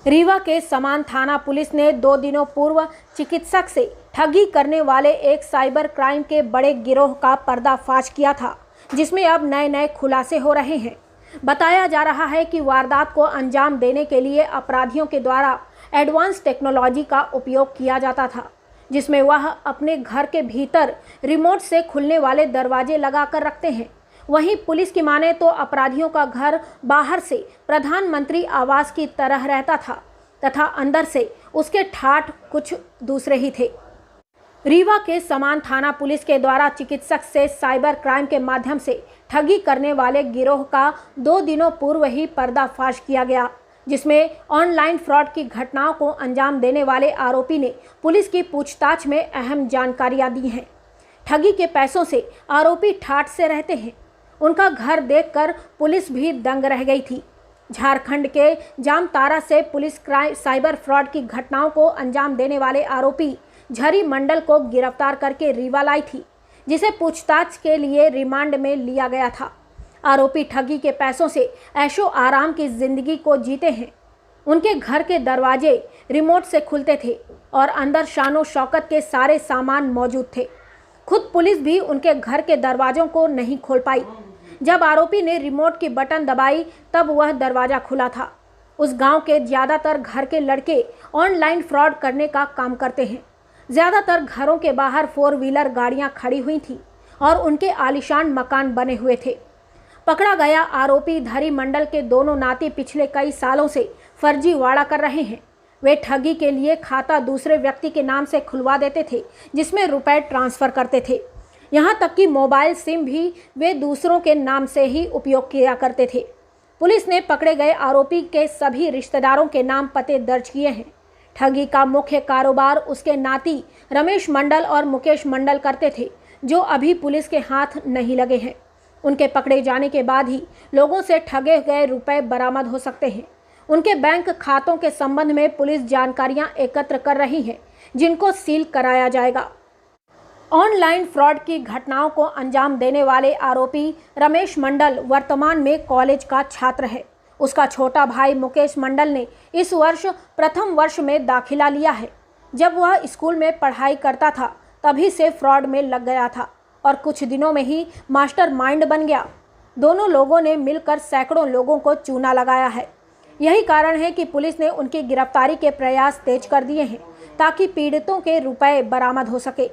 रीवा के समान थाना पुलिस ने 2 दिनों पूर्व चिकित्सक से ठगी करने वाले एक साइबर क्राइम के बड़े गिरोह का पर्दाफाश किया था, जिसमें अब नए खुलासे हो रहे हैं। बताया जा रहा है कि वारदात को अंजाम देने के लिए अपराधियों के द्वारा एडवांस टेक्नोलॉजी का उपयोग किया जाता था, जिसमें वह अपने घर के भीतर रिमोट से खुलने वाले दरवाजे लगाकर रखते हैं। वहीं पुलिस की माने तो अपराधियों का घर बाहर से प्रधानमंत्री आवास की तरह रहता था तथा अंदर से उसके ठाठ कुछ दूसरे ही थे। रीवा के समान थाना पुलिस के द्वारा चिकित्सक से साइबर क्राइम के माध्यम से ठगी करने वाले गिरोह का 2 दिनों पूर्व ही पर्दाफाश किया गया, जिसमें ऑनलाइन फ्रॉड की घटनाओं को अंजाम देने वाले आरोपी ने पुलिस की पूछताछ में अहम जानकारियां दी हैं। ठगी के पैसों से आरोपी ठाठ से रहते हैं। उनका घर देखकर पुलिस भी दंग रह गई थी। झारखंड के जामताड़ा से पुलिस साइबर फ्रॉड की घटनाओं को अंजाम देने वाले आरोपी झरी मंडल को गिरफ्तार करके रीवा लाई थी, जिसे पूछताछ के लिए रिमांड में लिया गया था। आरोपी ठगी के पैसों से ऐशो आराम की जिंदगी को जीते हैं। उनके घर के दरवाजे रिमोट से खुलते थे और अंदर शानो शौकत के सारे सामान मौजूद थे। खुद पुलिस भी उनके घर के दरवाजों को नहीं खोल पाई। जब आरोपी ने रिमोट की बटन दबाई तब वह दरवाजा खुला था। उस गांव के ज़्यादातर घर के लड़के ऑनलाइन फ्रॉड करने का काम करते हैं। ज़्यादातर घरों के बाहर 4 व्हीलर गाड़ियां खड़ी हुई थीं और उनके आलीशान मकान बने हुए थे। पकड़ा गया आरोपी धरी मंडल के दोनों नाती पिछले कई सालों से फर्जीवाड़ा कर रहे हैं। वे ठगी के लिए खाता दूसरे व्यक्ति के नाम से खुलवा देते थे, जिसमें रुपए ट्रांसफ़र करते थे। यहाँ तक कि मोबाइल सिम भी वे दूसरों के नाम से ही उपयोग किया करते थे। पुलिस ने पकड़े गए आरोपी के सभी रिश्तेदारों के नाम पते दर्ज किए हैं। ठगी का मुख्य कारोबार उसके नाती रमेश मंडल और मुकेश मंडल करते थे, जो अभी पुलिस के हाथ नहीं लगे हैं। उनके पकड़े जाने के बाद ही लोगों से ठगे गए रुपए बरामद हो सकते हैं। उनके बैंक खातों के संबंध में पुलिस जानकारियां एकत्र कर रही है, जिनको सील कराया जाएगा। ऑनलाइन फ्रॉड की घटनाओं को अंजाम देने वाले आरोपी रमेश मंडल वर्तमान में कॉलेज का छात्र है। उसका छोटा भाई मुकेश मंडल ने इस वर्ष प्रथम वर्ष में दाखिला लिया है। जब वह स्कूल में पढ़ाई करता था तभी से फ्रॉड में लग गया था और कुछ दिनों में ही मास्टरमाइंड बन गया। दोनों लोगों ने मिलकर सैकड़ों लोगों को चूना लगाया है। यही कारण है कि पुलिस ने उनकी गिरफ्तारी के प्रयास तेज कर दिए हैं, ताकि पीड़ितों के रुपए बरामद हो सके।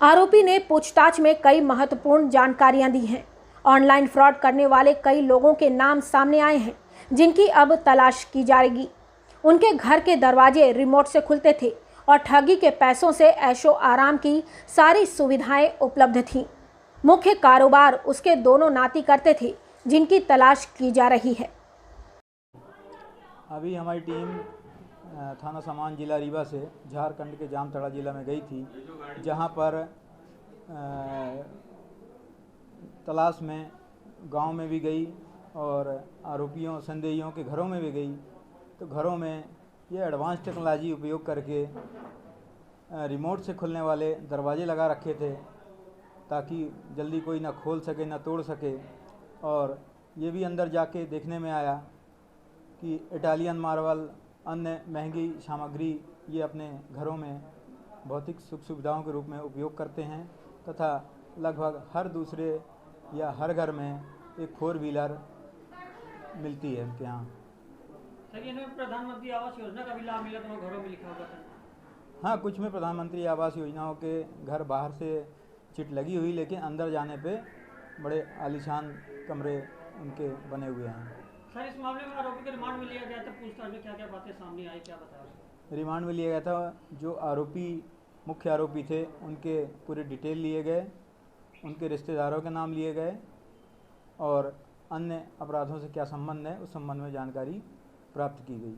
आरोपी ने पूछताछ में कई महत्वपूर्ण जानकारियां दी हैं। ऑनलाइन फ्रॉड करने वाले कई लोगों के नाम सामने आए हैं, जिनकी अब तलाश की जाएगी। उनके घर के दरवाजे रिमोट से खुलते थे और ठगी के पैसों से ऐशो आराम की सारी सुविधाएं उपलब्ध थीं। मुख्य कारोबार उसके दोनों नाती करते थे, जिनकी तलाश की जा रही है। अभी हमारी टीम थाना समान जिला रीवा से झारखंड के जामताड़ा जिला में गई थी, जहां पर तलाश में गांव में भी गई और आरोपियों संदेहियों के घरों में भी गई। तो घरों में ये एडवांस टेक्नोलॉजी उपयोग करके रिमोट से खुलने वाले दरवाजे लगा रखे थे, ताकि जल्दी कोई ना खोल सके ना तोड़ सके। और ये भी अंदर जाके देखने में आया कि इटालियन मार्बल अन्य महंगी सामग्री ये अपने घरों में भौतिक सुख सुविधाओं के रूप में उपयोग करते हैं तथा लगभग हर दूसरे या हर घर में एक 4 व्हीलर मिलती है उनके यहाँ। सर, इन्हें प्रधानमंत्री आवास योजना का भी लाभ मिला तो घरों में लिखा होगा सर? हाँ, कुछ में प्रधानमंत्री आवास योजनाओं के घर बाहर से चिट लगी हुई, लेकिन अंदर जाने पे बड़े आलीशान कमरे उनके बने हुए हैं। सर, इस मामले में आरोपी को रिमांड में लिया गया था। पूछताछ में क्या क्या बातें सामने आई, क्या बताया? रिमांड में लिया गया था। जो आरोपी मुख्य आरोपी थे उनके पूरे डिटेल लिए गए, उनके रिश्तेदारों के नाम लिए गए और अन्य अपराधों से क्या संबंध है उस संबंध में जानकारी प्राप्त की गई।